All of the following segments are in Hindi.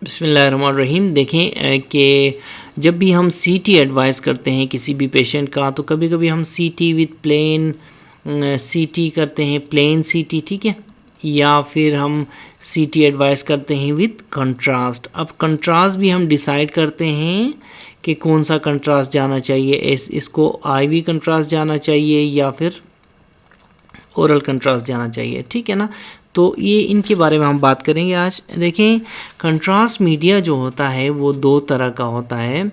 बिस्मिल्लाहिर्रहमानिर्रहीम। देखें कि जब भी हम सीटी एडवाइस करते हैं किसी भी पेशेंट का, तो कभी कभी हम सीटी विद प्लेन सीटी करते हैं, प्लेन सीटी, ठीक है, या फिर हम सीटी एडवाइस करते हैं विद कंट्रास्ट। अब कंट्रास्ट भी हम डिसाइड करते हैं कि कौन सा कंट्रास्ट जाना चाहिए, इसको आईवी कंट्रास्ट जाना चाहिए या फिर ओरल कंट्रास्ट जाना चाहिए, ठीक है ना। तो ये इनके बारे में हम बात करेंगे आज। देखें, कंट्रास्ट मीडिया जो होता है वो दो तरह का होता है।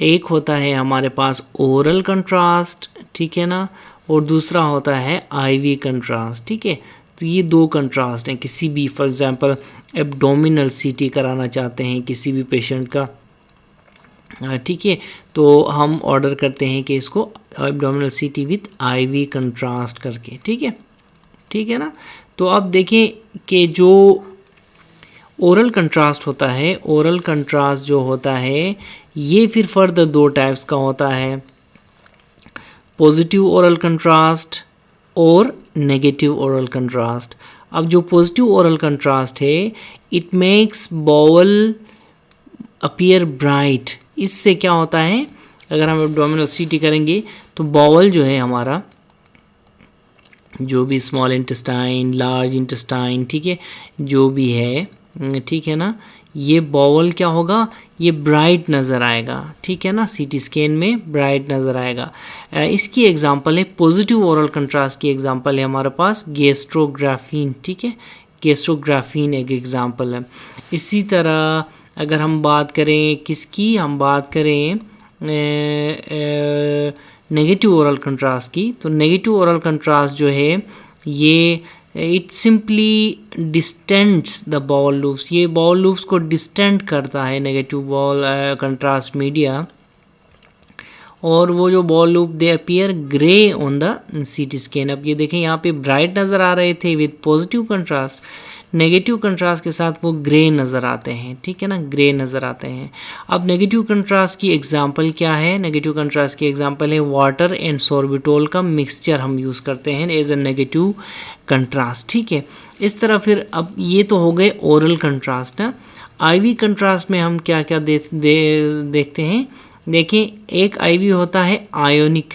एक होता है हमारे पास ओरल कंट्रास्ट, ठीक है ना, और दूसरा होता है आईवी कंट्रास्ट, ठीक है। तो ये दो कंट्रास्ट हैं। किसी भी फॉर एग्जांपल एब्डोमिनल सीटी कराना चाहते हैं किसी भी पेशेंट का, ठीक है, तो हम ऑर्डर करते हैं कि इसको एब्डोमिनल सीटी विद आईवी कंट्रास्ट करके, ठीक है ना। तो अब देखें कि जो ओरल कंट्रास्ट होता है, ओरल कंट्रास्ट जो होता है ये फिर फर्दर दो टाइप्स का होता है, पॉजिटिव ओरल कंट्रास्ट और नेगेटिव ओरल कंट्रास्ट। अब जो पॉजिटिव ओरल कंट्रास्ट है, it makes bowel appear bright. इससे क्या होता है, अगर हम एब्डोमिनल सीटी करेंगे तो बाउल जो है हमारा, जो भी स्मॉल इंटेस्टाइन, लार्ज इंटेस्टाइन, ठीक है, जो भी है, ठीक है ना, ये बाउल क्या होगा, ये ब्राइट नज़र आएगा, ठीक है ना, सीटी स्कैन में ब्राइट नज़र आएगा। इसकी एग्जांपल है, पॉजिटिव ओरल कंट्रास्ट की एग्जांपल है हमारे पास गैस्ट्रोग्राफीन, ठीक है, गैस्ट्रोग्राफीन एक एग्जांपल है। इसी तरह अगर हम बात करें किसकी, हम बात करें नेगेटिव ओरल कंट्रास्ट की, तो नेगेटिव ओरल कंट्रास्ट जो है ये it simply distends the bowel loops, ये बाउल लूप्स को डिस्टेंट करता है नेगेटिव बाउल कंट्रास्ट मीडिया, और वो जो bowel loop they appear grey on the CT scan. अब ये देखें, यहाँ पे ब्राइट नज़र आ रहे थे with positive contrast, negative contrast के साथ वो ग्रे नज़र आते हैं, ठीक है ना, ग्रे नज़र आते हैं। अब नेगेटिव कंट्रास्ट की एग्जांपल क्या है, नेगेटिव कंट्रास्ट की एग्जांपल है वाटर एंड सोर्बिटोल का मिक्सचर हम यूज़ करते हैं एज ए नेगेटिव कंट्रास्ट, ठीक है। इस तरह फिर अब ये तो हो गए ओरल कंट्रास्ट ना। आईवी कंट्रास्ट में हम क्या क्या देखते हैं। देखें, एक आईवी होता है आयोनिक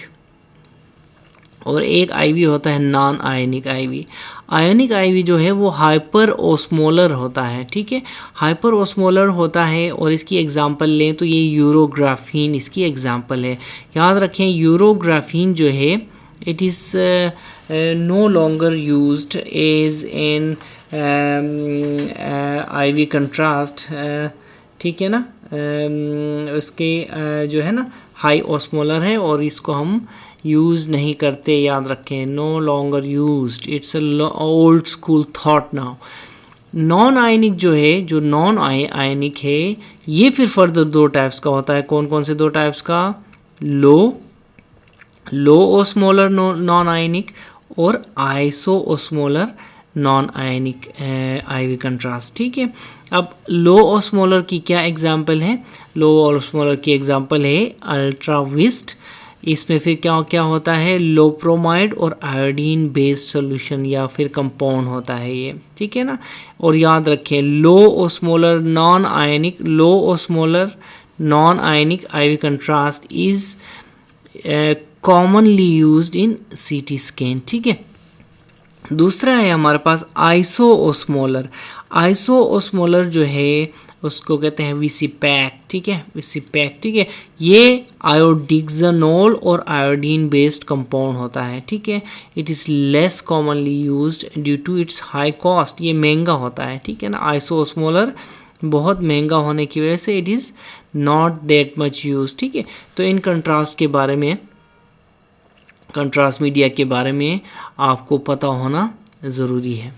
और एक आईवी होता है non ionic IV. Ionic IV जो है वो हाइपर ओस्मोलर होता है, ठीक है, हाइपर ओस्मोलर होता है, और इसकी एग्जांपल लें तो ये यूरोग्राफीन इसकी एग्जांपल है। याद रखें, यूरोग्राफीन जो है it is no longer used as an IV contrast, ठीक है ना। उसके जो है ना हाई ओस्मोलर है और इसको हम यूज़ नहीं करते, याद रखें, no longer used, it's a old school thought now. Non ionic जो है, जो नॉन आयनिक है, ये फिर फर्दर दो टाइप्स का होता है। कौन कौन से दो टाइप्स का, लो ओस्मोलर नॉन आयनिक और iso osmolar non ionic IV contrast, ठीक है। अब लो ओस्मोलर की क्या एग्जांपल है, लो ओस्मोलर की एग्जांपल है अल्ट्राविस्ट। इसमें फिर क्या क्या होता है, लोप्रोमाइड और आयोडीन बेस्ड सोल्यूशन या फिर कंपाउंड होता है ये, ठीक है ना। और याद रखें, low osmolar non ionic, low osmolar non ionic IV contrast is commonly used in CT scan, ठीक है। दूसरा है हमारे पास आइसो ओस्मोलर। आइसो ओस्मोलर जो है उसको कहते हैं वीसी पैक, ठीक है, वीसी पैक, ठीक है। ये आयोडिक्सानोल और आयोडीन बेस्ड कंपाउंड होता है, ठीक है। It is less commonly used due to its high cost, ये महंगा होता है, ठीक है ना। आइसो ओस्मोलर बहुत महंगा होने की वजह से it is not that much use, ठीक है। तो इन कंट्रास्ट के बारे में, कंट्रास्ट मीडिया के बारे में आपको पता होना ज़रूरी है।